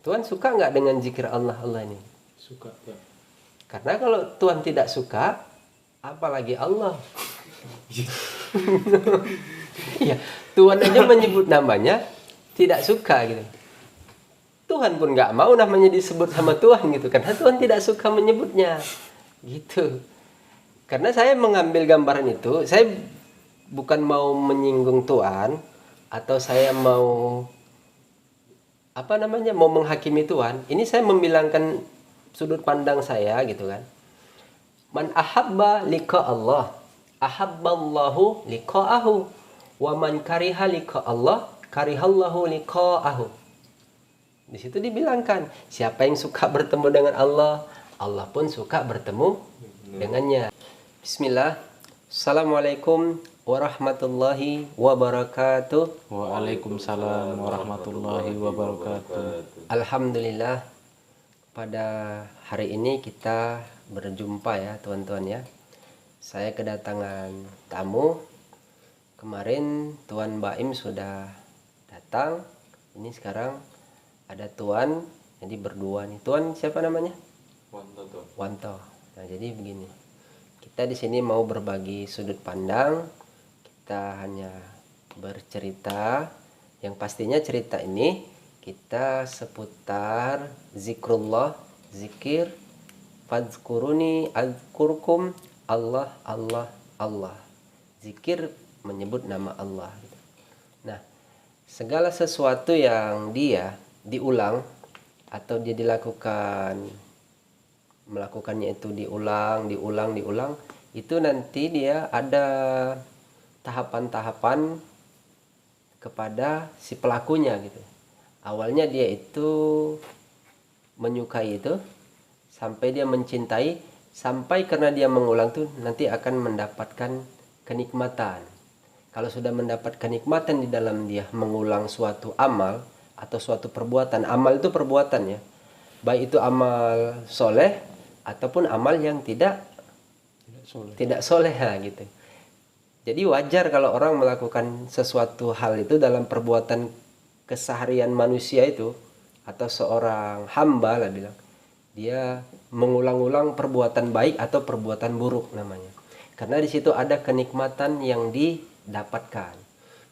Tuhan suka nggak dengan zikir Allah ini? Suka ya. Karena kalau Tuhan tidak suka, apalagi Allah. Ya, Tuhan aja menyebut namanya tidak suka gitu. Tuhan pun nggak mau namanya disebut sama Tuhan gitu, karena Tuhan tidak suka menyebutnya gitu. Karena saya mengambil gambaran itu, saya bukan mau menyinggung Tuhan atau saya mau mau menghakimi Tuhan. Ini saya membilangkan sudut pandang saya gitu kan. Man ahabba liqa Allah, ahabballahu liqa'ahu, wa man kariha liqa Allah, karihallahu liqa'ahu. Di situ dibilangkan, siapa yang suka bertemu dengan Allah, Allah pun suka bertemu dengannya. Bismillah. Assalamualaikum warahmatullahi wabarakatuh. Waalaikumsalam warahmatullahi wabarakatuh. Alhamdulillah, pada hari ini kita berjumpa ya teman-teman ya. Saya kedatangan tamu. Kemarin Tuan Baim sudah datang. Ini sekarang ada Tuan, jadi berdua nih. Tuan siapa namanya? Wanto. Nah, jadi begini. Kita di sini mau berbagi sudut pandang. Kita hanya bercerita. Yang pastinya cerita ini kita seputar zikrullah, zikir, fadzkuruni adzkurkum, Allah, Allah, Allah. Zikir menyebut nama Allah. Nah, segala sesuatu yang dia diulang atau dia melakukannya itu diulang, itu nanti dia ada tahapan-tahapan kepada si pelakunya gitu. Awalnya dia itu menyukai itu, sampai dia mencintai, sampai karena dia mengulang tuh nanti akan mendapatkan kenikmatan. Kalau sudah mendapat kenikmatan di dalam dia mengulang suatu amal atau suatu perbuatan, amal itu perbuatan ya, baik itu amal soleh ataupun amal yang tidak soleh gitu. Jadi wajar kalau orang melakukan sesuatu hal itu dalam perbuatan keseharian manusia itu, atau seorang hamba lah bilang, dia mengulang-ulang perbuatan baik atau perbuatan buruk namanya. Karena di situ ada kenikmatan yang didapatkan.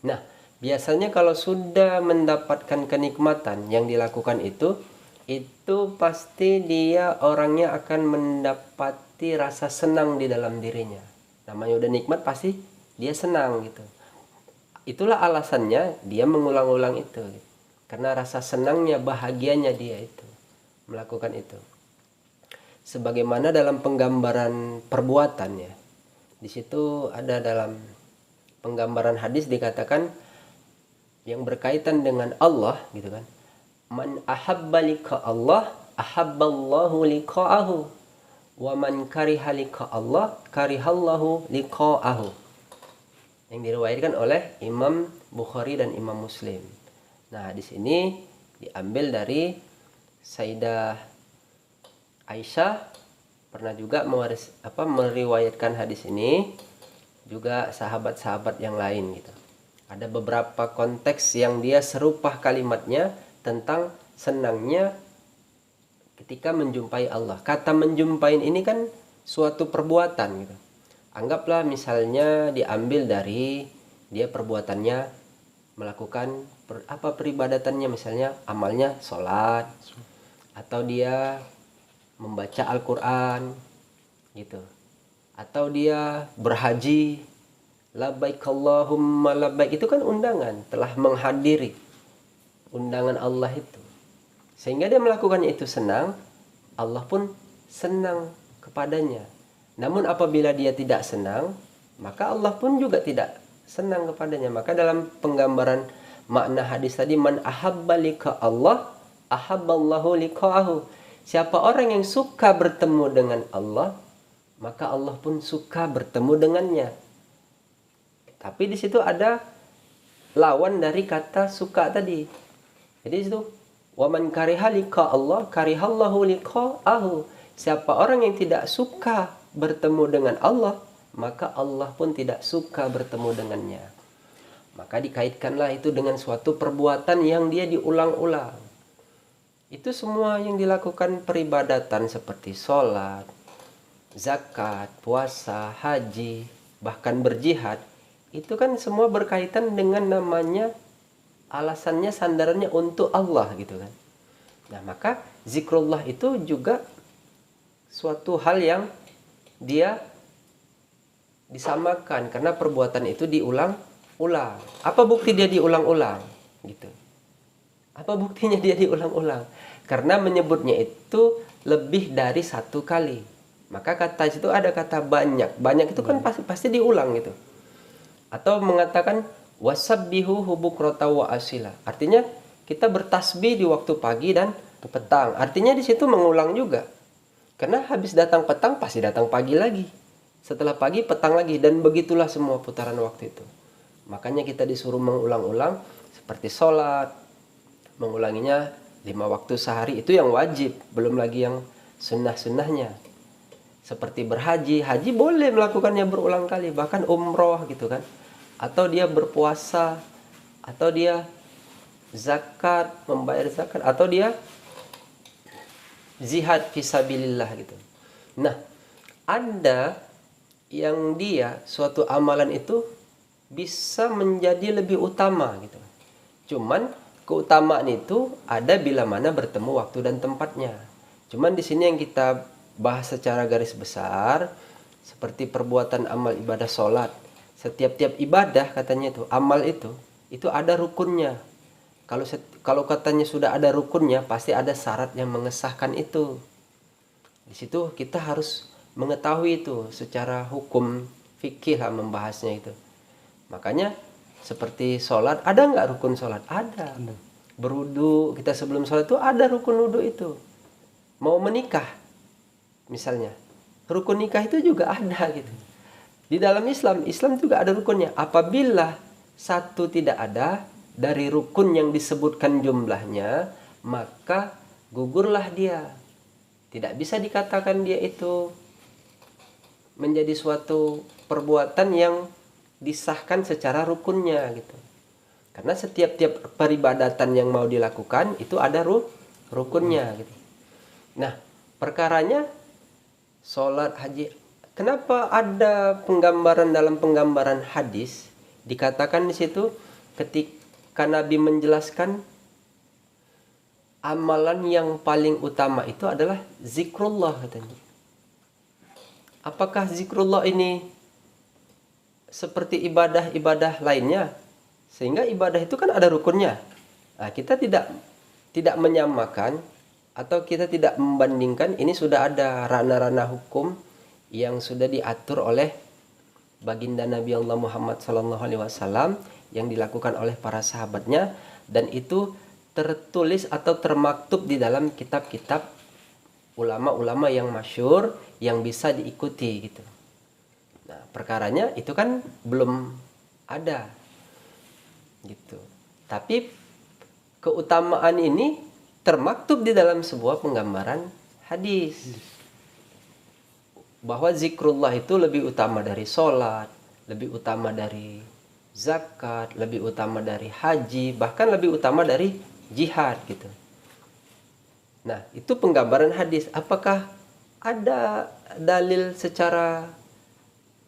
Nah, biasanya kalau sudah mendapatkan kenikmatan yang dilakukan itu pasti dia orangnya akan mendapati rasa senang di dalam dirinya. Namanya udah nikmat pasti dia senang gitu. Itulah alasannya dia mengulang-ulang itu. Karena rasa senangnya, bahagianya dia itu melakukan itu. Sebagaimana dalam penggambaran perbuatan ya. Di situ ada dalam penggambaran hadis dikatakan yang berkaitan dengan Allah gitu kan. Man ahabba liqa Allah, ahabballahu liqa'ahu. Wa man kariha liqa Allah, karihallahu liqa'ahu. Yang diriwayatkan oleh Imam Bukhari dan Imam Muslim. Nah, di sini diambil dari Sayyidah Aisyah, pernah juga meriwayatkan hadis ini, juga sahabat-sahabat yang lain gitu. Ada beberapa konteks yang dia serupa kalimatnya tentang senangnya ketika menjumpai Allah. Kata menjumpai ini kan suatu perbuatan gitu. Anggaplah misalnya diambil dari dia perbuatannya melakukan peribadatannya, misalnya amalnya sholat, atau dia membaca Al-Quran gitu, atau dia berhaji, labbaik Allahumma labbaik, itu kan undangan, telah menghadiri undangan Allah itu, sehingga dia melakukannya itu senang, Allah pun senang kepadanya. Namun apabila dia tidak senang, maka Allah pun juga tidak senang kepadanya. Maka dalam penggambaran makna hadis tadi, man ahabba liqa Allah, ahabballahu liqa'ahu. Siapa orang yang suka bertemu dengan Allah, maka Allah pun suka bertemu dengannya. Tapi di situ ada lawan dari kata suka tadi. Jadi itu wa man kariha liqa Allah, karihallahu liqa'ahu. Siapa orang yang tidak suka bertemu dengan Allah, maka Allah pun tidak suka bertemu dengannya. Maka dikaitkanlah itu dengan suatu perbuatan yang dia diulang-ulang. Itu semua yang dilakukan peribadatan seperti sholat, zakat, puasa, haji, bahkan berjihad, itu kan semua berkaitan dengan namanya alasannya, sandarannya untuk Allah gitu kan. Nah, maka zikrullah itu juga suatu hal yang dia disamakan karena perbuatan itu diulang-ulang. Apa bukti dia diulang-ulang? Gitu. Apa buktinya dia diulang-ulang? Karena menyebutnya itu lebih dari satu kali. Maka kata itu ada kata banyak. Banyak itu kan pasti diulang gitu. Atau mengatakan wasabbihu bukrata wa asila. Artinya kita bertasbih di waktu pagi dan petang. Artinya di situ mengulang juga. Karena habis datang petang pasti datang pagi lagi. Setelah pagi petang lagi, dan begitulah semua putaran waktu itu. Makanya kita disuruh mengulang-ulang seperti sholat, mengulanginya 5 waktu sehari, itu yang wajib, belum lagi yang sunnah-sunnahnya. Seperti berhaji, haji boleh melakukannya berulang kali, bahkan umroh gitu kan. Atau dia berpuasa, atau dia zakat, membayar zakat, atau dia jihad fisabilillah gitu. Nah, ada yang dia suatu amalan itu bisa menjadi lebih utama gitu. Cuman keutamaan itu ada bila mana bertemu waktu dan tempatnya. Cuman di sini yang kita bahas secara garis besar seperti perbuatan amal ibadah sholat. Setiap-tiap ibadah katanya itu amal itu ada rukunnya. Kalau katanya sudah ada rukunnya, pasti ada syarat yang mengesahkan itu. Di situ kita harus mengetahui itu secara hukum fikih lah membahasnya itu. Makanya seperti sholat, ada nggak rukun sholat? Ada. Berwudu, kita sebelum sholat itu ada rukun wudu itu. Mau menikah misalnya, rukun nikah itu juga ada gitu. Di dalam Islam juga ada rukunnya. Apabila satu tidak ada dari rukun yang disebutkan jumlahnya, maka gugurlah dia. Tidak bisa dikatakan dia itu menjadi suatu perbuatan yang disahkan secara rukunnya gitu. Karena setiap peribadatan yang mau dilakukan itu ada rukunnya gitu. Nah, perkaranya sholat, haji. Kenapa ada penggambaran dalam penggambaran hadis dikatakan di situ ketika Nabi menjelaskan amalan yang paling utama itu adalah zikrullah katanya. Apakah zikrullah ini seperti ibadah-ibadah lainnya? Sehingga ibadah itu kan ada rukunnya. Nah, kita tidak menyamakan atau kita tidak membandingkan, ini sudah ada ranah-ranah hukum yang sudah diatur oleh baginda Nabi Allah Muhammad SAW yang dilakukan oleh para sahabatnya, dan itu tertulis atau termaktub di dalam kitab-kitab ulama-ulama yang masyhur yang bisa diikuti gitu. Nah, perkaranya itu kan belum ada gitu. Tapi keutamaan ini termaktub di dalam sebuah penggambaran hadis. Bahwa zikrullah itu lebih utama dari sholat, lebih utama dari zakat, lebih utama dari haji, bahkan lebih utama dari jihad gitu. Nah, itu penggambaran hadis. Apakah ada dalil secara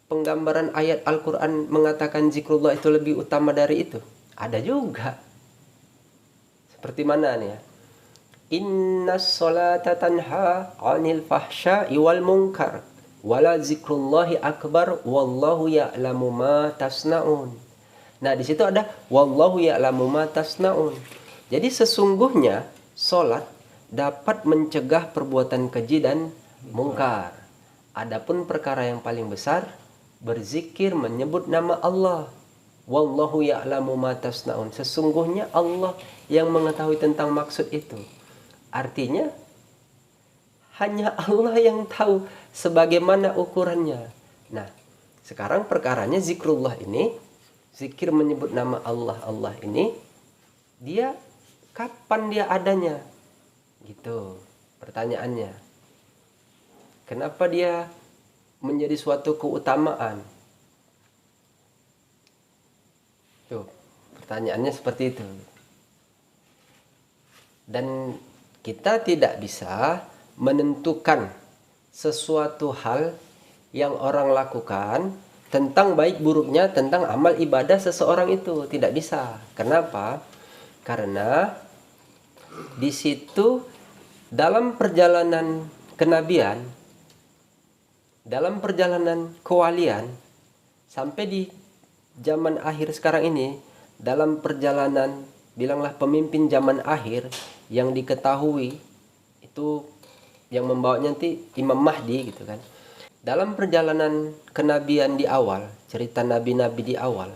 penggambaran ayat Al-Quran mengatakan zikrullah itu lebih utama dari itu? Ada juga. Seperti mana nih ya? Innas sholata tanha 'anil fahsya'i wal munkar wala zikrullahi akbar wallahu ya'lamu ma tasnaun. Nah, di situ ada wallahu ya'lamu ma tasnaun. Jadi sesungguhnya sholat dapat mencegah perbuatan keji dan mungkar. Adapun perkara yang paling besar, berzikir menyebut nama Allah. Wallahu ya'lamu ma tasnaun. Sesungguhnya Allah yang mengetahui tentang maksud itu. Artinya hanya Allah yang tahu sebagaimana ukurannya. Nah, sekarang perkaranya zikrullah ini, zikir menyebut nama Allah ini, dia kapan dia adanya? Gitu pertanyaannya. Kenapa dia menjadi suatu keutamaan? Tuh, pertanyaannya seperti itu. Dan kita tidak bisa menentukan sesuatu hal yang orang lakukan tentang baik buruknya, tentang amal ibadah seseorang itu. Tidak bisa. Kenapa? Karena di situ dalam perjalanan kenabian, dalam perjalanan kewalian, sampai di zaman akhir sekarang ini, dalam perjalanan, bilanglah pemimpin zaman akhir yang diketahui itu yang membawanya nanti Imam Mahdi gitu kan. Dalam perjalanan kenabian di awal, cerita nabi-nabi di awal,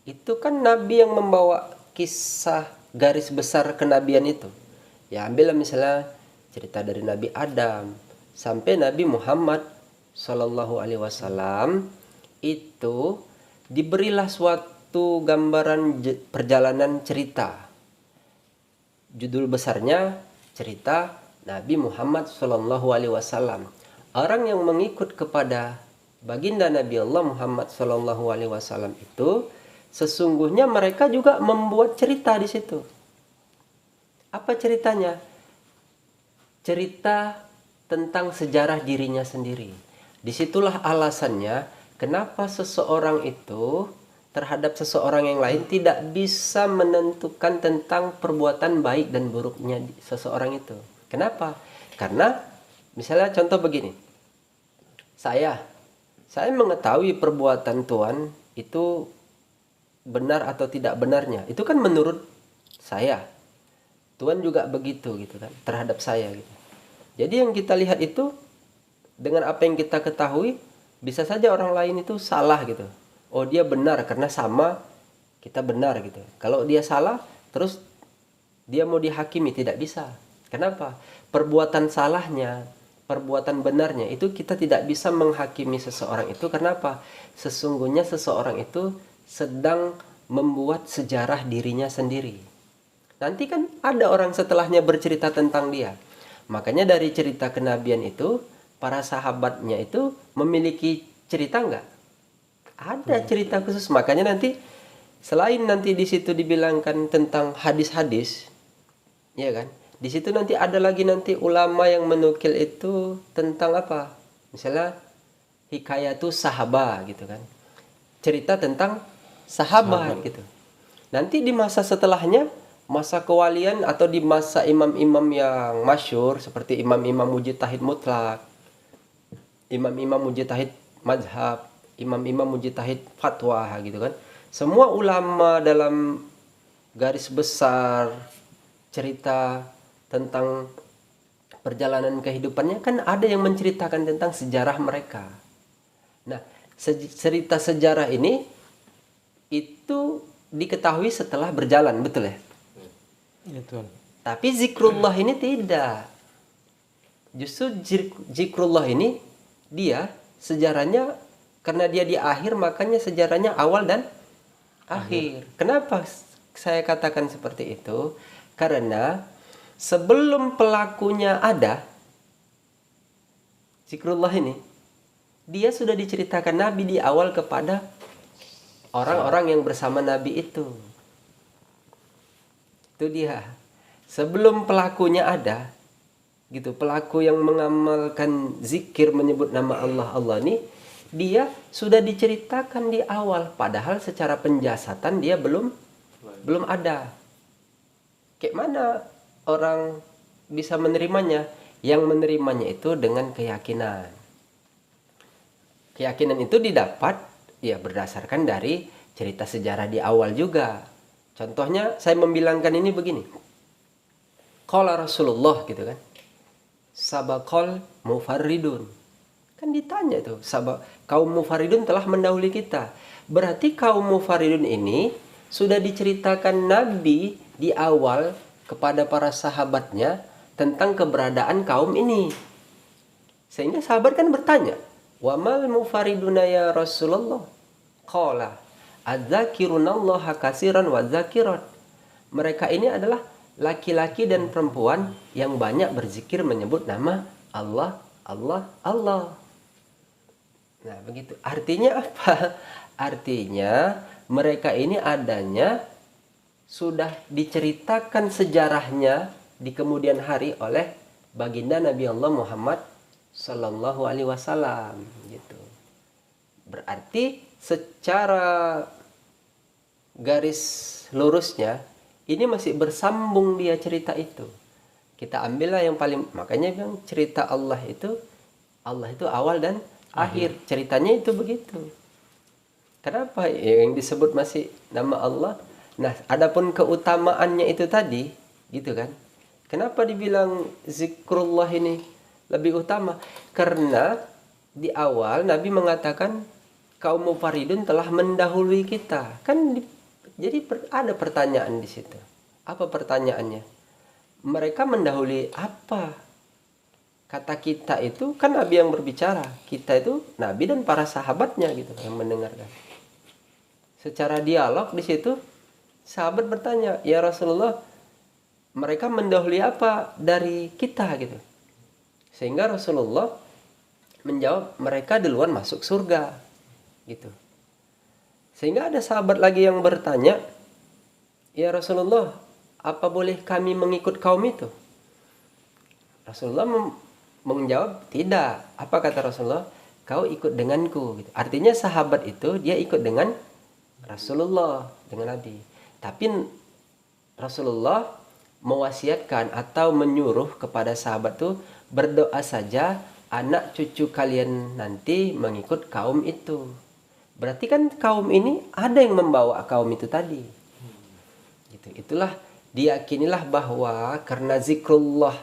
itu kan nabi yang membawa kisah garis besar kenabian itu. Ya ambillah misalnya cerita dari Nabi Adam sampai Nabi Muhammad Sallallahu Alaihi Wasallam, itu diberilah suatu gambaran perjalanan cerita. Judul besarnya cerita Nabi Muhammad Sallallahu Alaihi Wasallam. Orang yang mengikut kepada baginda Nabi Allah Muhammad Sallallahu Alaihi Wasallam itu sesungguhnya mereka juga membuat cerita di situ. Apa ceritanya? Cerita tentang sejarah dirinya sendiri. Disitulah alasannya kenapa seseorang itu terhadap seseorang yang lain tidak bisa menentukan tentang perbuatan baik dan buruknya seseorang itu. Kenapa? Karena misalnya contoh begini. Saya mengetahui perbuatan Tuhan itu benar atau tidak benarnya. Itu kan menurut saya. Tuhan juga begitu gitu kan terhadap saya gitu. Jadi yang kita lihat itu dengan apa yang kita ketahui, bisa saja orang lain itu salah gitu. Oh dia benar karena sama kita benar gitu. Kalau dia salah terus dia mau dihakimi, tidak bisa. Kenapa? Perbuatan salahnya, perbuatan benarnya itu kita tidak bisa menghakimi seseorang itu. Kenapa? Sesungguhnya seseorang itu sedang membuat sejarah dirinya sendiri. Nanti kan ada orang setelahnya bercerita tentang dia. Makanya dari cerita kenabian itu, para sahabatnya itu memiliki cerita enggak? Ada cerita khusus. Makanya nanti selain nanti di situ dibilangkan tentang hadis-hadis, ya kan? Di situ nanti ada lagi nanti ulama yang menukil itu tentang apa? Misalnya hikayatus sahabah gitu kan. Cerita tentang sahabat gitu. Nanti di masa setelahnya, masa kewalian atau di masa imam-imam yang masyhur seperti imam-imam mujtahid mutlak, imam-imam mujtahid mazhab, imam-imam mujtahid fatwa gitu kan. Semua ulama dalam garis besar cerita tentang perjalanan kehidupannya kan ada yang menceritakan tentang sejarah mereka. Nah, cerita sejarah ini itu diketahui setelah berjalan, betul ya? Ya, Tuhan. Tapi zikrullah ini tidak. Justru zikrullah ini dia sejarahnya karena dia di akhir, makanya sejarahnya awal dan akhir. Kenapa saya katakan seperti itu? Karena sebelum pelakunya ada, zikrullah ini dia sudah diceritakan Nabi di awal kepada orang-orang yang bersama Nabi itu. Itu dia. Sebelum pelakunya ada, gitu, pelaku yang mengamalkan zikir menyebut nama Allah ini, dia sudah diceritakan di awal, padahal secara penjasatan dia belum ada. Kayak mana orang bisa menerimanya? Yang menerimanya itu dengan keyakinan. Keyakinan itu didapat ya berdasarkan dari cerita sejarah di awal juga. Contohnya saya membilangkan ini begini. Qala Rasulullah gitu kan. Sabaqal mufarridun. Kan ditanya itu, kaum mufarridun telah mendahului kita. Berarti kaum mufarridun ini sudah diceritakan Nabi di awal kepada para sahabatnya tentang keberadaan kaum ini. Sehingga sahabat kan bertanya, "Wa mal mufarriduna ya Rasulullah?" Qala adzakirunallaha katsiran wa dzakirat. Mereka ini adalah laki-laki dan perempuan yang banyak berzikir menyebut nama Allah, Allah, Allah. Nah, begitu. Artinya apa? Artinya mereka ini adanya sudah diceritakan sejarahnya di kemudian hari oleh baginda Nabi Allah Muhammad Sallallahu Alaihi Wasallam gitu. Berarti secara garis lurusnya ini masih bersambung dia cerita itu. Kita ambillah yang paling, makanya bilang cerita Allah itu awal dan akhir. Ceritanya itu begitu. Kenapa yang disebut masih nama Allah? Nah, adapun keutamaannya itu tadi, gitu kan? Kenapa dibilang zikrullah ini lebih utama? Karena di awal Nabi mengatakan kaum Mufaridun telah mendahului kita. Jadi ada pertanyaan di situ. Apa pertanyaannya? Mereka mendahului apa? Kata kita itu kan Nabi yang berbicara. Kita itu Nabi dan para sahabatnya gitu yang mendengarkan. Secara dialog di situ sahabat bertanya, "Ya Rasulullah, mereka mendahului apa dari kita?" gitu. Sehingga Rasulullah menjawab, "Mereka duluan masuk surga." Gitu. Sehingga ada sahabat lagi yang bertanya, "Ya Rasulullah, apa boleh kami mengikut kaum itu?" Rasulullah menjawab, "Tidak." Apa kata Rasulullah? "Kau ikut denganku." Gitu. Artinya sahabat itu dia ikut dengan Rasulullah, dengan Nabi. Tapi Rasulullah mewasiatkan atau menyuruh kepada sahabat itu berdoa saja anak cucu kalian nanti mengikut kaum itu. Berarti kan kaum ini ada yang membawa kaum itu tadi. Gitu. Itulah diyakinilah bahwa karena zikrullah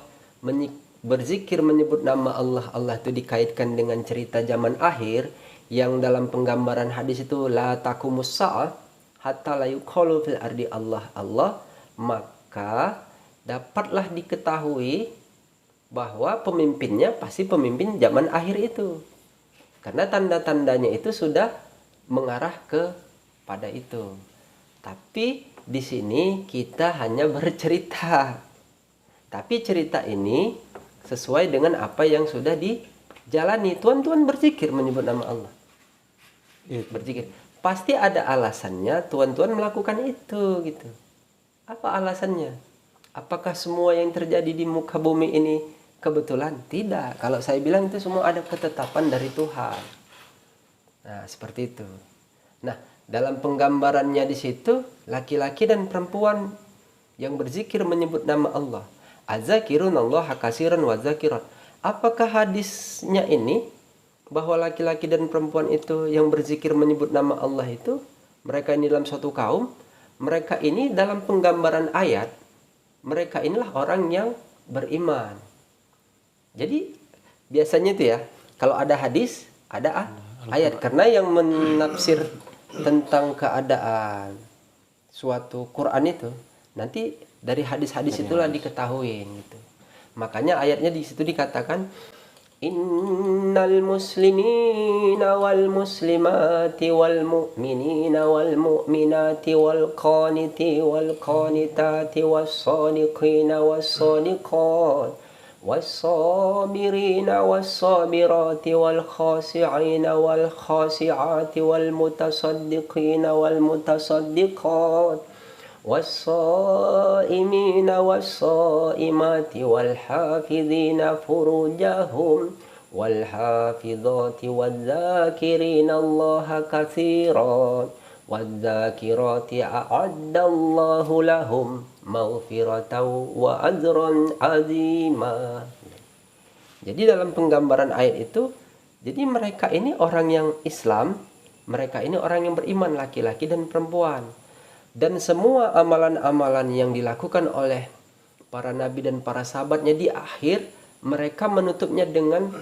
berzikir menyebut nama Allah itu dikaitkan dengan cerita zaman akhir yang dalam penggambaran hadis itu la taqumus sa'ah hatta la yuqalu fil ardi Allah, maka dapatlah diketahui bahwa pemimpinnya pasti pemimpin zaman akhir itu. Karena tanda-tandanya itu sudah mengarah kepada itu. Tapi di sini kita hanya bercerita. Tapi cerita ini sesuai dengan apa yang sudah dijalani. Tuan-tuan berzikir menyebut nama Allah. Berzikir. Pasti ada alasannya tuan-tuan melakukan itu gitu. Apa alasannya? Apakah semua yang terjadi di muka bumi ini kebetulan? Tidak. Kalau saya bilang itu semua ada ketetapan dari Tuhan. Nah, seperti itu. Nah, dalam penggambarannya di situ laki-laki dan perempuan yang berzikir menyebut nama Allah. Azzakirunallaha katsiran wa zakirat. Apakah hadisnya ini bahwa laki-laki dan perempuan itu yang berzikir menyebut nama Allah itu mereka ini dalam suatu kaum, mereka ini dalam penggambaran ayat, mereka inilah orang yang beriman. Jadi biasanya itu ya, kalau ada hadis, ada ayat. Karena yang menafsir tentang keadaan suatu Quran itu nanti dari hadis-hadis itulah diketahui gitu. Makanya ayatnya di situ dikatakan innal muslimina wal muslimati wal mu'minina wal mu'minati wal qaniti wal qanitati was sadiqina was sadiqat والصابرين والصابرات والخاشعين والخاشعات والمتصدقين والمتصدقات والصائمين والصائمات والحافظين فروجهم والحافظات والذاكرين الله كثيرا والذاكرات أعد الله لهم maghfiratan wa ajran azima. Jadi dalam penggambaran ayat itu, jadi mereka ini orang yang Islam, mereka ini orang yang beriman, laki-laki dan perempuan. Dan semua amalan-amalan yang dilakukan oleh para nabi dan para sahabatnya di akhir, mereka menutupnya dengan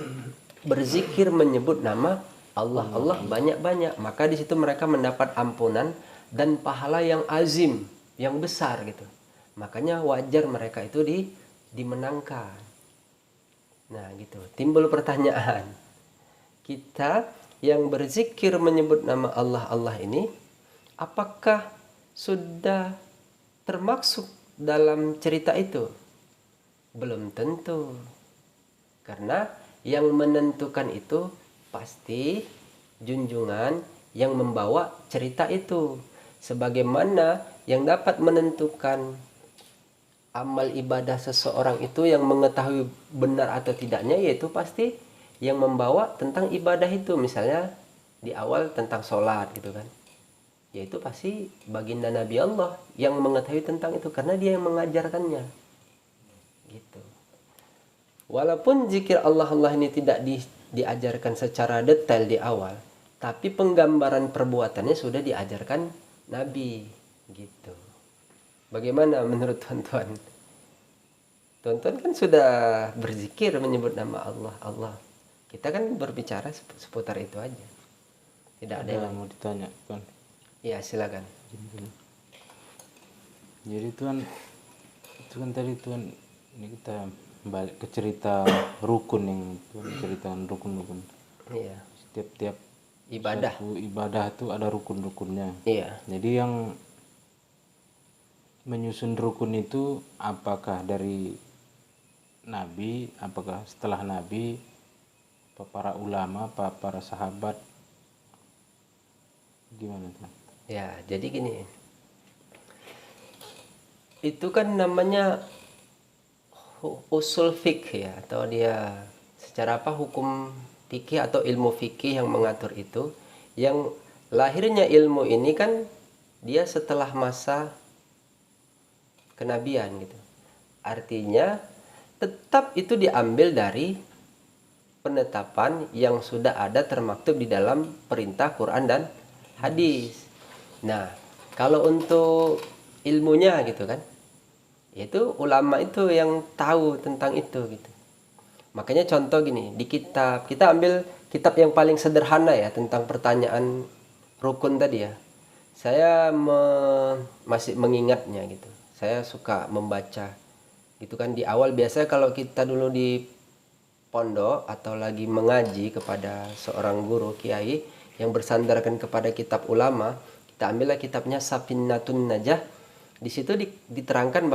berzikir menyebut nama Allah. Allah banyak-banyak. Maka di situ mereka mendapat ampunan dan pahala yang azim, yang besar gitu. Makanya wajar mereka itu dimenangkan. Nah gitu, timbul pertanyaan. Kita yang berzikir menyebut nama Allah ini, apakah sudah termaksud dalam cerita itu? Belum tentu. Karena yang menentukan itu pasti junjungan yang membawa cerita itu. Sebagaimana yang dapat menentukan amal ibadah seseorang itu yang mengetahui benar atau tidaknya, yaitu pasti yang membawa tentang ibadah itu. Misalnya di awal tentang sholat gitu kan, yaitu pasti baginda Nabi Allah yang mengetahui tentang itu karena dia yang mengajarkannya gitu. Walaupun zikir Allah ini tidak diajarkan secara detail di awal, tapi penggambaran perbuatannya sudah diajarkan Nabi gitu. Bagaimana menurut tuan-tuan? Tuan-tuan kan sudah berzikir menyebut nama Allah, Allah. Kita kan berbicara seputar itu aja. Tidak ada yang mau ditanya Tuan. Ya, silakan. Jadi Tuan, itu kan tadi Tuan, ini kita balik ke cerita rukun yang Tuan ceritakan, rukun-rukun. Iya. Setiap Ibadah. suatu ibadah itu ada rukun-rukunnya. Iya. Jadi yang menyusun rukun itu apakah dari Nabi, apakah setelah Nabi, apa para ulama, apa para sahabat, gimana Tuan? Ya, jadi gini. Itu kan namanya usul fikih ya, atau dia secara apa, hukum fikih atau ilmu fikih yang mengatur itu. Yang lahirnya ilmu ini kan dia setelah masa kenabian gitu. Artinya tetap itu diambil dari penetapan yang sudah ada termaktub di dalam perintah Quran dan hadis. Nah, kalau untuk ilmunya gitu kan, itu ulama itu yang tahu tentang itu gitu. Makanya contoh gini, di kitab, kita ambil kitab yang paling sederhana ya tentang pertanyaan rukun tadi ya. Saya masih mengingatnya gitu. Saya suka membaca gitu kan. Di awal biasanya kalau kita dulu di pondok atau lagi mengaji kepada seorang guru kiai yang bersandarkan kepada kitab ulama, kita ambillah kitabnya Safinatun Najah. Di situ diterangkan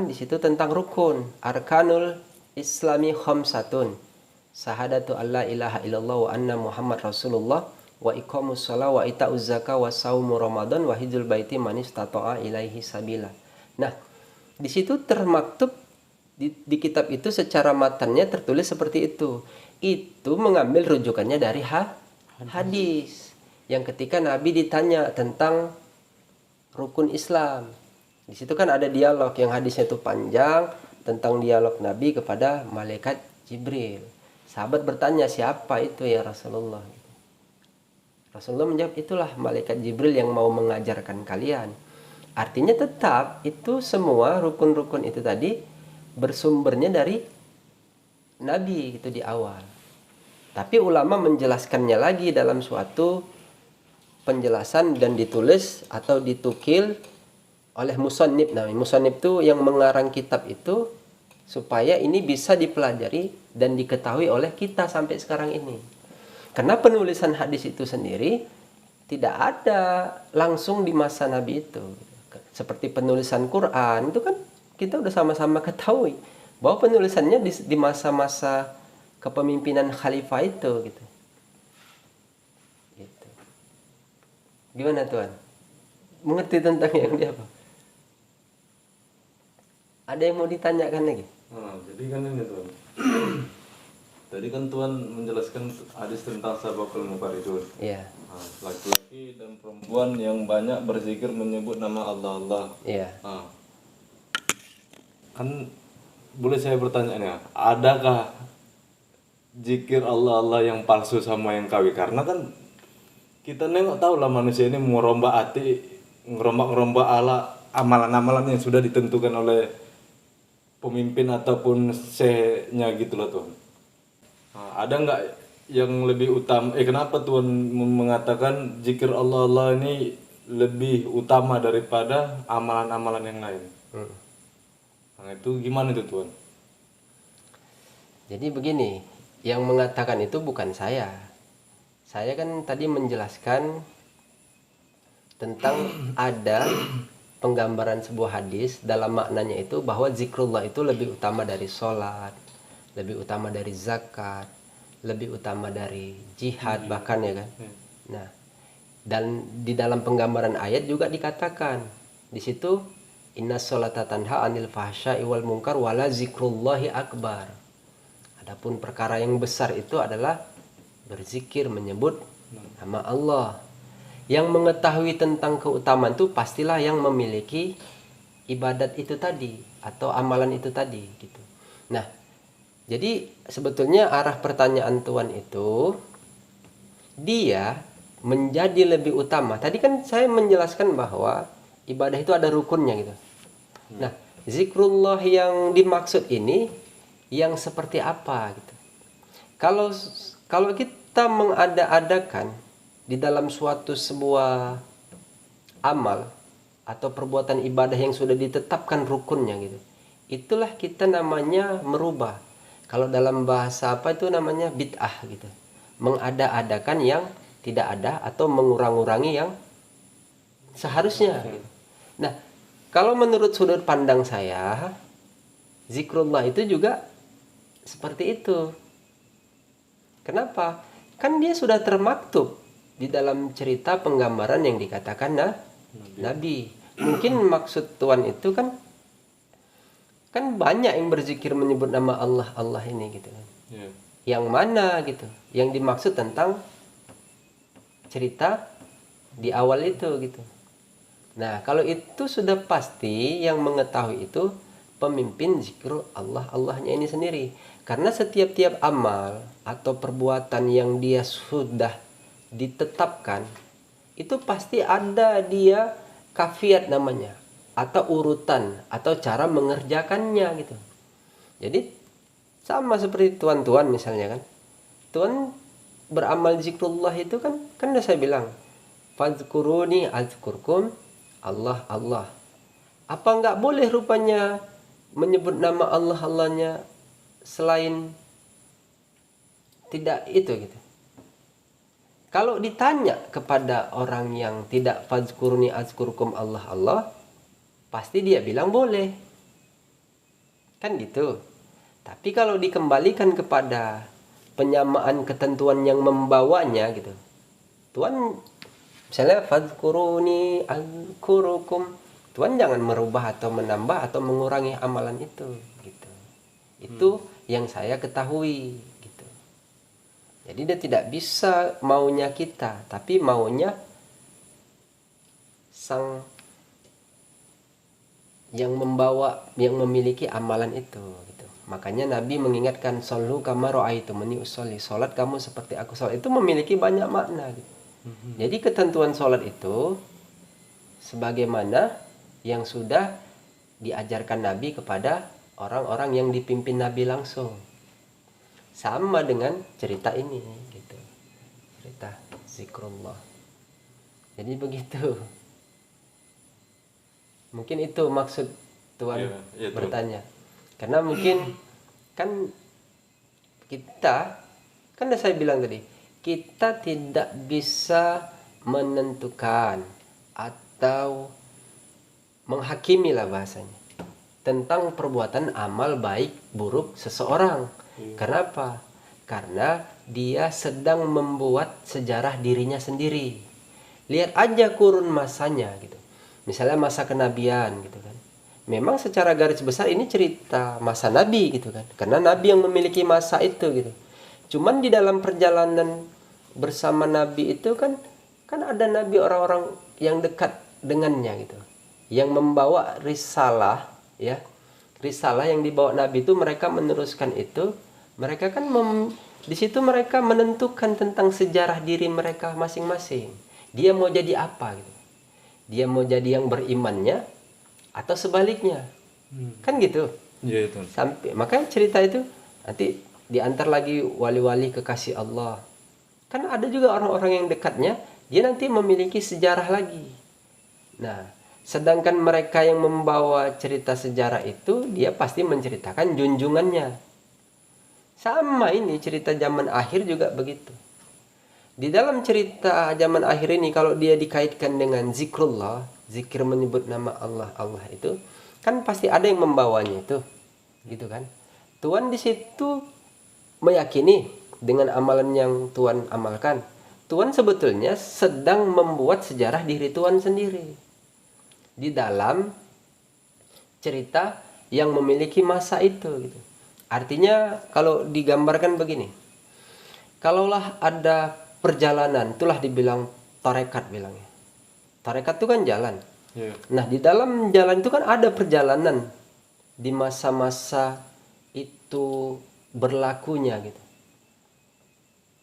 di situ tentang rukun, arkanul islami khamsatun, syahadatu alla ilaha illallah wa anna muhammad rasulullah, wa iqamus shalah wa itauz zakah wa saumu ramadan wa hijjul baiti man istata'a ilaihi sabila. Nah, di situ termaktub di kitab itu secara matannya tertulis seperti itu. Itu mengambil rujukannya dari hadis. Yang ketika Nabi ditanya tentang rukun Islam, di situ kan ada dialog yang hadisnya itu panjang tentang dialog Nabi kepada malaikat Jibril. Sahabat bertanya, siapa itu ya Rasulullah? Rasulullah menjawab, itulah malaikat Jibril yang mau mengajarkan kalian. Artinya tetap itu semua rukun-rukun itu tadi bersumbernya dari Nabi itu di awal. Tapi ulama menjelaskannya lagi dalam suatu penjelasan dan ditulis atau ditukil oleh musannif. Nah, musannif itu yang mengarang kitab itu supaya ini bisa dipelajari dan diketahui oleh kita sampai sekarang ini. Karena penulisan hadis itu sendiri tidak ada langsung di masa Nabi itu. Seperti penulisan Quran itu kan kita udah sama-sama ketahui bahwa penulisannya di masa-masa kepemimpinan khalifah itu gitu. Gitu. Gimana Tuan? Mengerti tentang yang dia apa? Ada yang mau ditanyakan lagi? Jadi kan ini Tuan. Tadi kan Tuan menjelaskan hadis tentang sabaqul mufaridun. Iya. Laki-laki dan perempuan yang banyak berzikir menyebut nama Allah. Iya. Kan boleh saya bertanya nih, adakah zikir Allah yang palsu sama yang kawi? Karena kan kita nengok tahu lah manusia ini ngerombak ala amalan-amalan yang sudah ditentukan oleh pemimpin ataupun sehnya gitu loh Tuhan. Ada nggak yang lebih utama? Kenapa Tuhan mengatakan zikir Allah ini lebih utama daripada amalan-amalan yang lain? Nah, itu gimana itu Tuhan? Jadi begini, yang mengatakan itu bukan saya. Saya kan tadi menjelaskan tentang ada penggambaran sebuah hadis dalam maknanya itu bahwa zikrullah itu lebih utama dari sholat, lebih utama dari zakat, lebih utama dari jihad bahkan ya kan. Nah, dan di dalam penggambaran ayat juga dikatakan di situ Inna sholata tanha anil fahsya'i wal munkar wala zikrullahi akbar. Adapun perkara yang besar itu adalah berzikir, menyebut nama Allah. Yang mengetahui tentang keutamaan itu pastilah yang memiliki ibadat itu tadi atau amalan itu tadi gitu. Nah, jadi sebetulnya arah pertanyaan Tuan itu dia menjadi lebih utama. Tadi kan saya menjelaskan bahwa ibadah itu ada rukunnya gitu. Nah, zikrullah yang dimaksud ini yang seperti apa gitu. Kalau kita mengada-adakan di dalam sebuah amal atau perbuatan ibadah yang sudah ditetapkan rukunnya gitu, itulah kita namanya merubah. Kalau dalam bahasa apa itu namanya bid'ah gitu, mengada-adakan yang tidak ada atau mengurang-urangi yang seharusnya gitu. Nah, kalau menurut sudut pandang saya, zikrullah itu juga seperti itu. Kenapa? Kan dia sudah termaktub di dalam cerita penggambaran yang dikatakan Nabi. Mungkin maksud Tuhan itu kan banyak yang berzikir menyebut nama Allah ini gitu kan. Yeah. Yang mana gitu? Yang dimaksud tentang cerita di awal itu gitu. Nah, kalau itu sudah pasti yang mengetahui itu pemimpin zikir Allahnya ini sendiri. Karena setiap amal atau perbuatan yang dia sudah ditetapkan itu pasti ada dia kafiat namanya atau urutan atau cara mengerjakannya gitu. Jadi sama seperti tuan-tuan misalnya kan. Tuan beramal zikrullah itu kan udah saya bilang fadzkuruni azkurkum Allah. Apa nggak boleh rupanya menyebut nama Allahnya selain tidak itu gitu. Kalau ditanya kepada orang yang tidak fadzkuruni azkurkum Allah, pasti dia bilang boleh. Kan gitu. Tapi kalau dikembalikan kepada penyamaan ketentuan yang membawanya gitu. Tuhan misalnya fadzkuruni azkurukum, Tuhan jangan merubah atau menambah atau mengurangi amalan itu gitu. Itu yang saya ketahui gitu. Jadi dia tidak bisa maunya kita, tapi maunya sang yang memiliki amalan itu gitu. Makanya Nabi mengingatkan sallu kama ra'aitumuni usolli, salat kamu seperti aku salat. Itu memiliki banyak makna gitu. Jadi ketentuan salat itu sebagaimana yang sudah diajarkan Nabi kepada orang-orang yang dipimpin Nabi langsung. Sama dengan cerita ini gitu. Cerita zikrullah. Jadi begitu. Mungkin itu maksud Tuhan bertanya. Karena mungkin kan kita kan udah saya bilang tadi, kita tidak bisa menentukan atau menghakimi lah bahasanya tentang perbuatan amal baik buruk seseorang. Kenapa? Karena dia sedang membuat sejarah dirinya sendiri. Lihat aja kurun masanya gitu. Misalnya masa kenabian gitu kan. Memang secara garis besar ini cerita masa Nabi gitu kan. Karena Nabi yang memiliki masa itu gitu. Cuman di dalam perjalanan bersama Nabi itu kan ada Nabi orang-orang yang dekat dengannya gitu. Yang membawa risalah ya. Risalah yang dibawa Nabi itu mereka meneruskan itu. Mereka kan di situ mereka menentukan tentang sejarah diri mereka masing-masing. Dia mau jadi apa gitu. Dia mau jadi yang berimannya atau sebaliknya. Kan gitu. Iya itu. Sampai makanya cerita itu nanti diantar lagi wali-wali kekasih Allah. Kan ada juga orang-orang yang dekatnya, dia nanti memiliki sejarah lagi. Nah, sedangkan mereka yang membawa cerita sejarah itu, dia pasti menceritakan junjungannya. Sama ini cerita zaman akhir juga begitu. Di dalam cerita zaman akhir ini kalau dia dikaitkan dengan zikrullah, zikir menyebut nama Allah itu, kan pasti ada yang membawanya itu. Gitu kan? Tuhan di situ meyakini dengan amalan yang Tuhan amalkan. Tuhan sebetulnya sedang membuat sejarah diri Tuhan sendiri. Di dalam cerita yang memiliki masa itu gitu. Artinya kalau digambarkan begini, kalaulah ada perjalanan, itulah dibilang tarekat bilangnya. Tarekat itu kan jalan. Iya. Nah, di dalam jalan itu kan ada perjalanan di masa-masa itu berlakunya gitu.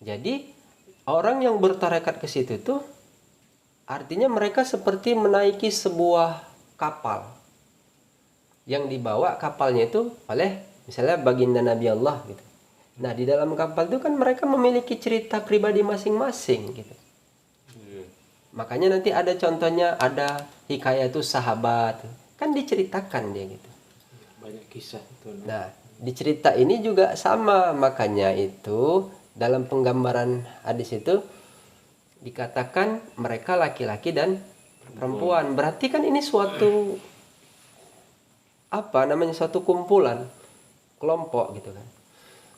Jadi orang yang bertarekat ke situ tuh artinya mereka seperti menaiki sebuah kapal yang dibawa kapalnya itu oleh misalnya baginda Nabi Allah gitu. Nah, di dalam kapal itu kan mereka memiliki cerita pribadi masing-masing gitu. Iya. Makanya nanti ada contohnya, ada hikayat itu sahabat kan diceritakan dia gitu. Banyak kisah itu. Nah, di cerita ini juga sama, makanya itu dalam penggambaran hadis itu dikatakan mereka laki-laki dan perempuan. Berarti kan ini suatu suatu kumpulan, kelompok gitu kan.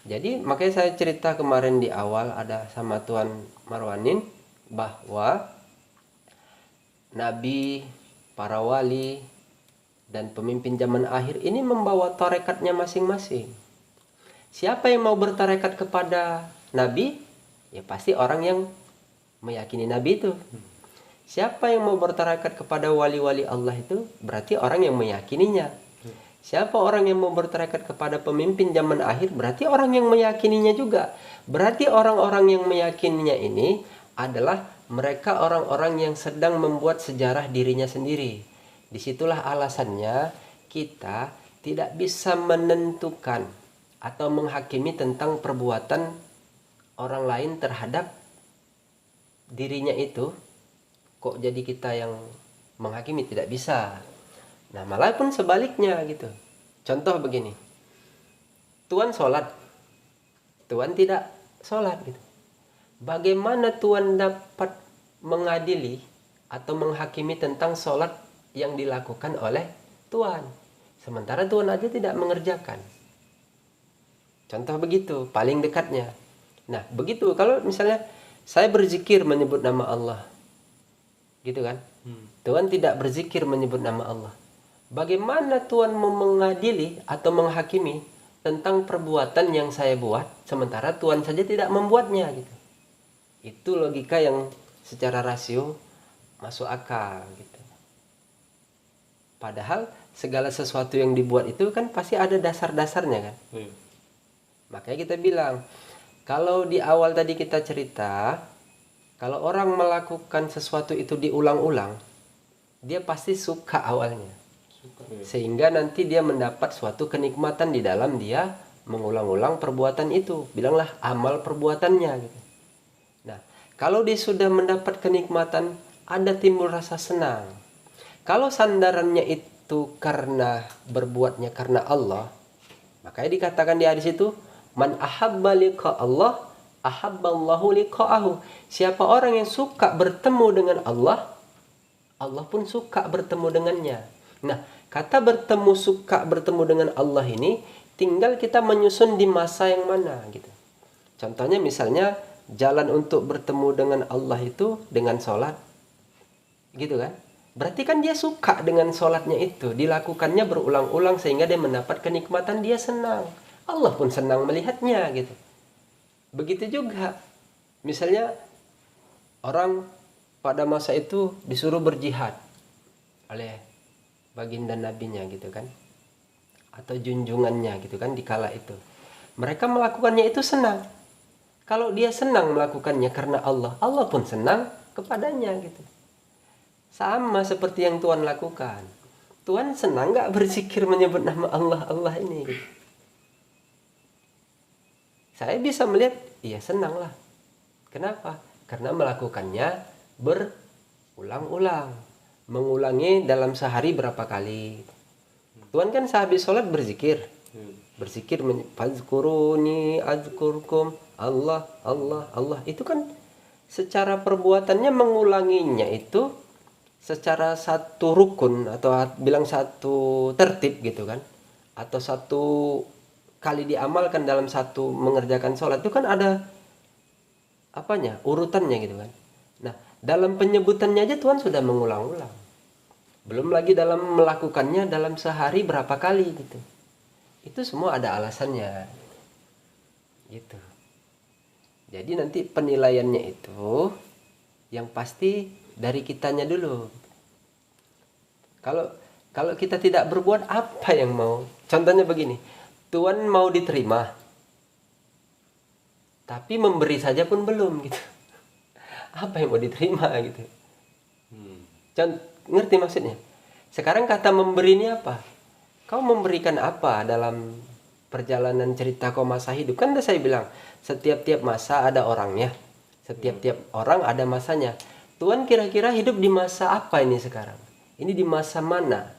Jadi makanya saya cerita kemarin di awal ada sama Tuan Marwanin bahwa Nabi, para wali dan pemimpin zaman akhir ini membawa tarekatnya masing-masing. Siapa yang mau bertarekat kepada Nabi? Ya pasti orang yang meyakini Nabi itu. Siapa yang mau bertarekat kepada wali-wali Allah itu? Berarti orang yang meyakininya. Siapa orang yang mau bertarekat kepada pemimpin zaman akhir? Berarti orang yang meyakininya juga. Berarti orang-orang yang meyakininya ini adalah mereka orang-orang yang sedang membuat sejarah dirinya sendiri. Disitulah alasannya kita tidak bisa menentukan atau menghakimi tentang perbuatan orang lain terhadap dirinya itu. Kok jadi kita yang menghakimi? Tidak bisa. Nah, malah pun sebaliknya gitu. Contoh begini. Tuan sholat. Tuan tidak sholat gitu. Bagaimana Tuan dapat mengadili atau menghakimi tentang sholat yang dilakukan oleh Tuan? Sementara Tuan aja tidak mengerjakan. Contoh begitu, paling dekatnya. Nah, begitu kalau misalnya saya berzikir menyebut nama Allah. Gitu kan? Tuan tidak berzikir menyebut nama Allah. Bagaimana Tuan mau mengadili atau menghakimi tentang perbuatan yang saya buat sementara Tuan saja tidak membuatnya gitu. Itu logika yang secara rasio masuk akal gitu. Padahal segala sesuatu yang dibuat itu kan pasti ada dasar-dasarnya kan. Makanya kita bilang, kalau di awal tadi kita cerita, kalau orang melakukan sesuatu itu diulang-ulang, dia pasti suka awalnya. Sehingga nanti dia mendapat suatu kenikmatan di dalam dia mengulang-ulang perbuatan itu. Bilanglah amal perbuatannya gitu. Nah, kalau dia sudah mendapat kenikmatan, ada timbul rasa senang. Kalau sandarannya itu karena berbuatnya karena Allah, makanya dikatakan di hadis itu, man ahabba liqa Allah, ahabballahu liqa'ahu. Siapa orang yang suka bertemu dengan Allah, Allah pun suka bertemu dengannya. Nah, kata suka bertemu dengan Allah ini tinggal kita menyusun di masa yang mana gitu. Contohnya misalnya jalan untuk bertemu dengan Allah itu dengan sholat. Gitu kan? Berarti kan dia suka dengan sholatnya itu. Dilakukannya berulang-ulang sehingga dia mendapat kenikmatan, dia senang. Allah pun senang melihatnya gitu. Begitu juga misalnya orang pada masa itu disuruh berjihad oleh baginda nabinya gitu kan, atau junjungannya gitu kan di kala itu. Mereka melakukannya itu senang. Kalau dia senang melakukannya karena Allah, Allah pun senang kepadanya gitu. Sama seperti yang Tuhan lakukan. Tuhan senang nggak berzikir menyebut nama Allah Allah ini gitu. Saya bisa melihat, iya senang lah. Kenapa? Karena melakukannya berulang-ulang. Mengulangi dalam sehari berapa kali. Tuhan kan sehabis sholat berzikir. Berzikir, fazkuruni azkurkum, Allah, Allah, Allah. Itu kan secara perbuatannya mengulanginya itu secara satu rukun atau bilang satu tertib gitu kan. Atau satu kali diamalkan dalam satu mengerjakan sholat itu kan ada urutannya gitu kan. Nah, dalam penyebutannya aja Tuhan sudah mengulang-ulang. Belum lagi dalam melakukannya dalam sehari berapa kali gitu. Itu semua ada alasannya. Gitu. Jadi nanti penilaiannya itu yang pasti dari kitanya dulu. Kalau kita tidak berbuat, apa yang mau? Contohnya begini, Tuhan mau diterima, tapi memberi saja pun belum gitu. Apa yang mau diterima gitu? Ngerti maksudnya? Sekarang kata memberi ini apa? Kau memberikan apa dalam perjalanan cerita kau masa hidup? Kan udah saya bilang, setiap-tiap masa ada orangnya. Setiap-tiap orang ada masanya. Tuhan kira-kira hidup di masa apa ini sekarang? Ini di masa mana?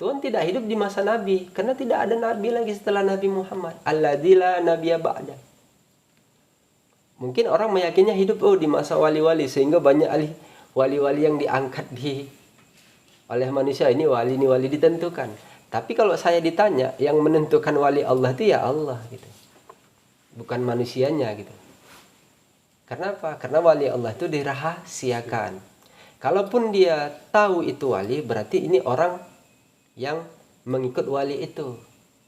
Tuhan tidak hidup di masa Nabi, karena tidak ada Nabi lagi setelah Nabi Muhammad. Alladzi la nabiyya ba'da. Mungkin orang meyakinnya hidup di masa wali-wali, sehingga banyak wali-wali yang diangkat oleh manusia. Ini wali ditentukan. Tapi kalau saya ditanya, yang menentukan wali Allah itu ya Allah gitu. Bukan manusianya gitu. Karena apa? Karena wali Allah itu dirahasiakan. Kalaupun dia tahu itu wali, berarti ini orang yang mengikut wali itu.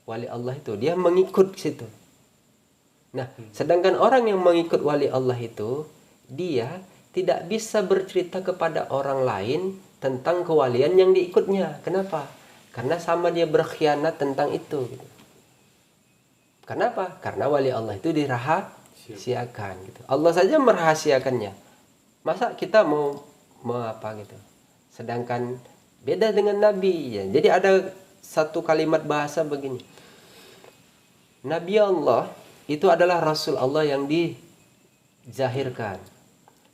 Wali Allah itu, dia mengikut situ. Nah, sedangkan orang yang mengikut wali Allah itu, dia tidak bisa bercerita kepada orang lain tentang kewalian yang diikutnya. Kenapa? Karena sama dia berkhianat tentang itu. Kenapa? Karena wali Allah itu dirahasiakan. Gitu. Allah saja merahasiakannya. Masa kita mau apa gitu? Sedangkan beda dengan Nabi. Ya. Jadi ada satu kalimat bahasa begini. Nabi Allah itu adalah Rasul Allah yang dizahirkan.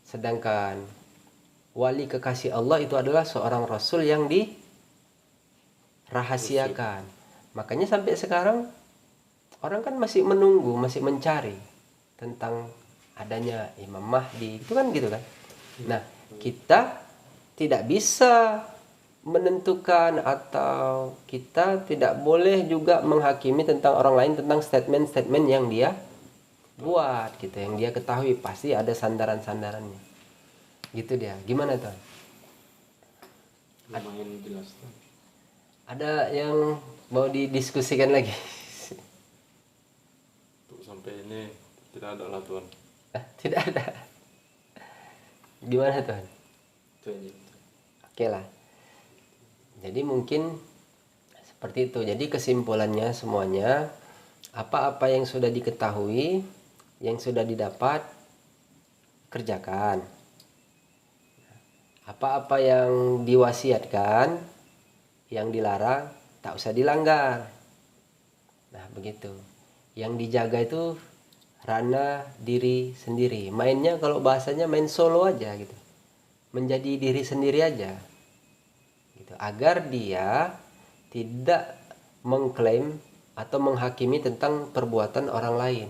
Sedangkan wali kekasih Allah itu adalah seorang Rasul yang dirahasiakan. Makanya sampai sekarang orang kan masih menunggu, masih mencari tentang adanya Imam Mahdi. Itu kan gitu kan. Nah, kita tidak bisa menentukan atau kita tidak boleh juga menghakimi tentang orang lain tentang statement-statement yang dia buat gitu, yang dia ketahui pasti ada sandaran-sandarannya. Gitu dia. Gimana tuh? Lumayan jelas tuh. Ada yang mau didiskusikan lagi? Untuk sampai ini tidak ada lah Tuhan. Tidak ada. Gimana Tuhan? Oke lah. Jadi mungkin seperti itu. Jadi kesimpulannya semuanya, apa-apa yang sudah diketahui, yang sudah didapat, kerjakan. Apa-apa yang diwasiatkan, yang dilarang, tak usah dilanggar. Nah begitu. Yang dijaga itu ranah diri sendiri. Mainnya kalau bahasanya main solo aja gitu. Menjadi diri sendiri aja. Agar dia tidak mengklaim atau menghakimi tentang perbuatan orang lain.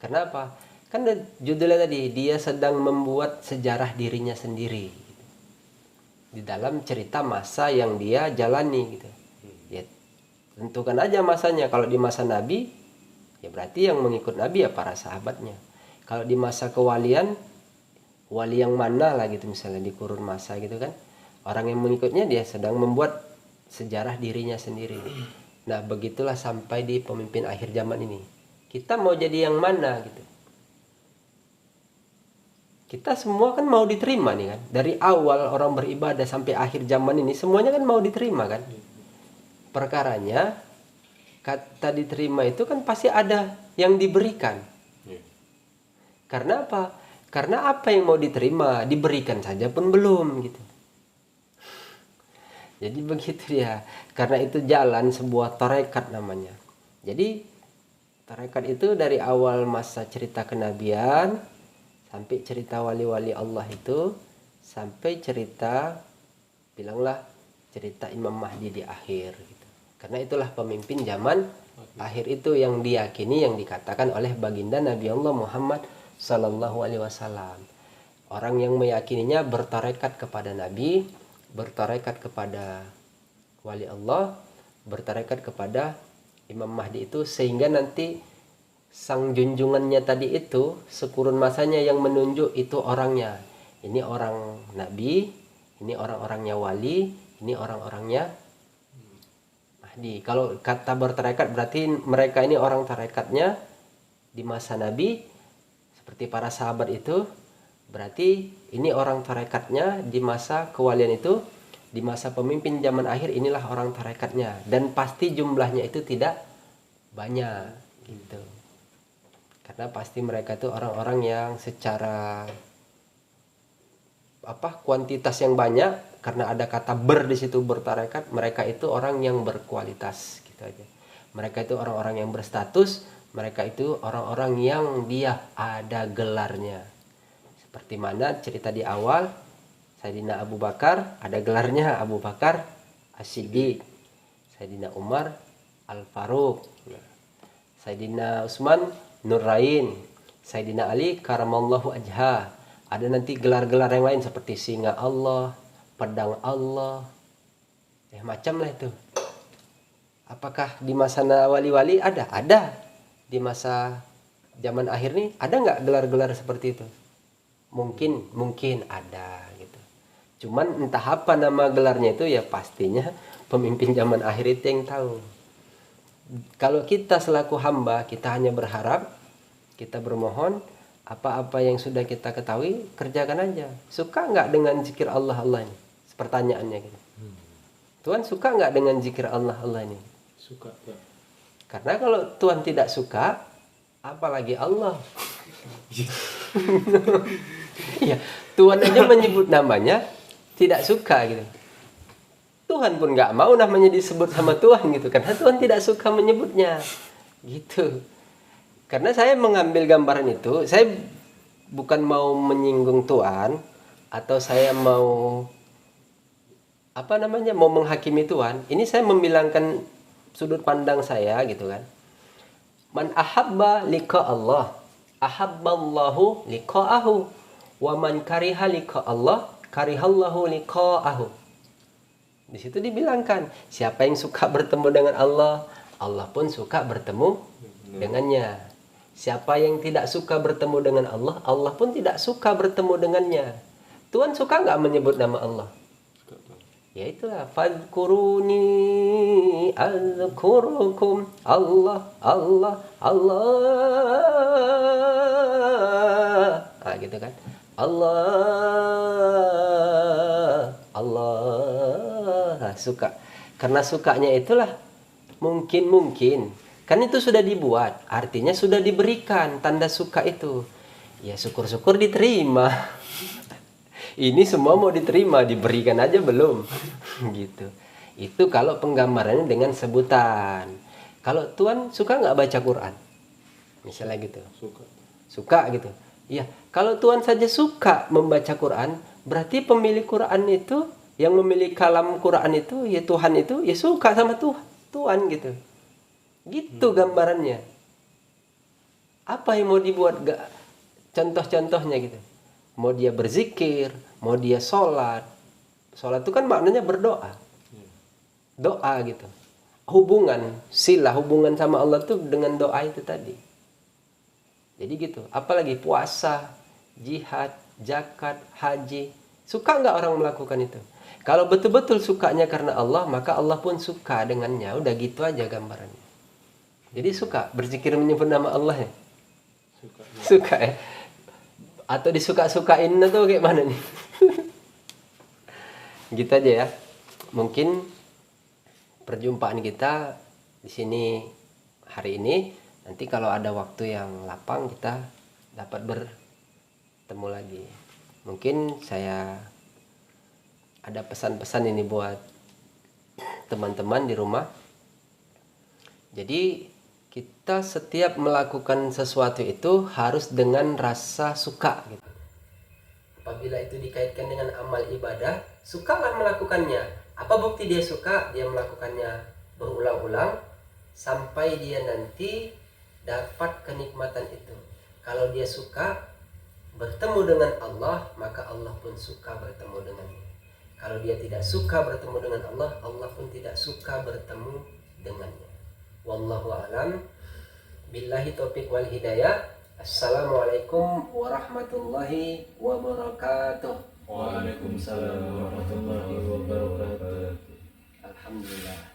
Kenapa? Kan judulnya tadi, dia sedang membuat sejarah dirinya sendiri di dalam cerita masa yang dia jalani gitu. Ya, tentukan aja masanya. Kalau di masa Nabi, ya berarti yang mengikut Nabi ya para sahabatnya. Kalau di masa kewalian, wali yang mana lah gitu, misalnya di kurun masa gitu kan. Orang yang mengikutnya dia sedang membuat sejarah dirinya sendiri. Nah begitulah sampai di pemimpin akhir zaman ini. Kita mau jadi yang mana gitu. Kita semua kan mau diterima nih kan. Dari awal orang beribadah sampai akhir zaman ini semuanya kan mau diterima kan. Perkaranya kata diterima itu kan pasti ada yang diberikan. Karena apa? Karena apa yang mau diterima diberikan saja pun belum gitu. Jadi begitu dia. Karena itu jalan sebuah tarekat namanya. Jadi tarekat itu dari awal masa cerita kenabian sampai cerita wali-wali Allah itu sampai cerita, bilanglah cerita Imam Mahdi di akhir gitu. Karena itulah pemimpin zaman akhir itu yang diyakini, yang dikatakan oleh baginda Nabi Allah Muhammad sallallahu alaihi wasallam. Orang yang meyakininya bertarekat kepada Nabi, bertarekat kepada wali Allah, bertarekat kepada Imam Mahdi itu, sehingga nanti sang junjungannya tadi itu sekurun masanya yang menunjuk itu orangnya. Ini orang Nabi, Ini orang-orangnya wali, ini orang-orangnya mahdi. Kalau kata bertarekat berarti mereka ini orang tarekatnya di masa Nabi seperti para sahabat itu. Berarti ini orang tarekatnya di masa kewalian itu, di masa pemimpin zaman akhir inilah orang tarekatnya, dan pasti jumlahnya itu tidak banyak gitu. Karena pasti mereka itu orang-orang yang secara kuantitas yang banyak, karena ada kata ber di situ, bertarekat, mereka itu orang yang berkualitas gitu aja. Mereka itu orang-orang yang berstatus, mereka itu orang-orang yang dia ada gelarnya. Seperti mana cerita di awal, Sayyidina Abu Bakar ada gelarnya Abu Bakar As-Siddiq, Sayyidina Umar Al-Faruq, Sayyidina Utsman Nurain, Sayyidina Ali Karamallahu Wajha. Ada nanti gelar-gelar yang lain seperti singa Allah, pedang Allah, macam lah itu. Apakah di masa wali-wali ada? Ada. Di masa zaman akhir nih ada nggak gelar-gelar seperti itu? Mungkin ada gitu. Cuman entah apa nama gelarnya itu, ya pastinya pemimpin zaman akhir itu yang tahu. Kalau kita selaku hamba, kita hanya berharap, kita bermohon, apa-apa yang sudah kita ketahui kerjakan aja. Suka nggak dengan zikir Allah ini? Pertanyaannya gitu. Tuhan suka nggak dengan zikir Allah ini? Suka, Pak. Karena kalau Tuhan tidak suka, apalagi Allah. Ya, Tuhan aja menyebut namanya tidak suka gitu. Tuhan pun nggak mau namanya disebut sama Tuhan gitu, karena Tuhan tidak suka menyebutnya gitu. Karena saya mengambil gambaran itu, saya bukan mau menyinggung Tuhan atau saya mau mau menghakimi Tuhan. Ini saya membilangkan sudut pandang saya gitu kan. Man ahabba liqa Allah, ahabballahu liqa'ahu, wa man kariha liqa Allah, karihallahu liqa'ahu. Di situ dibilangkan, siapa yang suka bertemu dengan Allah, Allah pun suka bertemu dengannya. Siapa yang tidak suka bertemu dengan Allah, Allah pun tidak suka bertemu dengannya. Tuhan suka nggak menyebut nama Allah? Ya itulah, fadkuruni azkurukum, Allah, Allah, Allah. Gitu kan. Allah, Allah. Suka. Karena sukanya itulah mungkin. Kan itu sudah dibuat, artinya sudah diberikan tanda suka itu. Ya syukur-syukur diterima. Ini semua mau diterima, diberikan aja belum. Gitu. Itu kalau penggambarannya dengan sebutan. Kalau Tuhan suka nggak baca Quran? Misalnya gitu. Suka gitu. Iya, kalau Tuhan saja suka membaca Quran, berarti pemilik Quran itu, yang memiliki kalam Quran itu, ya Tuhan itu, ya suka sama Tuhan gitu. Gitu gambarannya. Apa yang mau dibuat contoh-contohnya gitu. Mau dia berzikir, mau dia sholat. Sholat itu kan maknanya berdoa. Doa gitu. Hubungan sama Allah tuh dengan doa itu tadi. Jadi gitu. Apalagi puasa, jihad, zakat, haji. Suka nggak orang melakukan itu? Kalau betul-betul sukanya karena Allah, maka Allah pun suka dengannya. Udah gitu aja gambarannya. Jadi suka berzikir menyebut nama Allah ya? Suka ya? Atau disuka-sukain atau kayak mana nih? Gitu aja ya. Mungkin perjumpaan kita di sini hari ini. Nanti kalau ada waktu yang lapang kita dapat bertemu lagi. Mungkin saya ada pesan-pesan ini buat teman-teman di rumah. Jadi kita setiap melakukan sesuatu itu harus dengan rasa suka gitu. Apabila itu dikaitkan dengan amal ibadah, sukalah melakukannya. Apa bukti dia suka? Dia melakukannya berulang-ulang sampai dia nanti dapat kenikmatan itu. Kalau dia suka bertemu dengan Allah, maka Allah pun suka bertemu dengannya. Kalau dia tidak suka bertemu dengan Allah, Allah pun tidak suka bertemu dengannya. Wallahu a'lam. Billahi taufiq wal hidayah. Assalamualaikum warahmatullahi wabarakatuh. Waalaikumsalam warahmatullahi wabarakatuh. Alhamdulillah.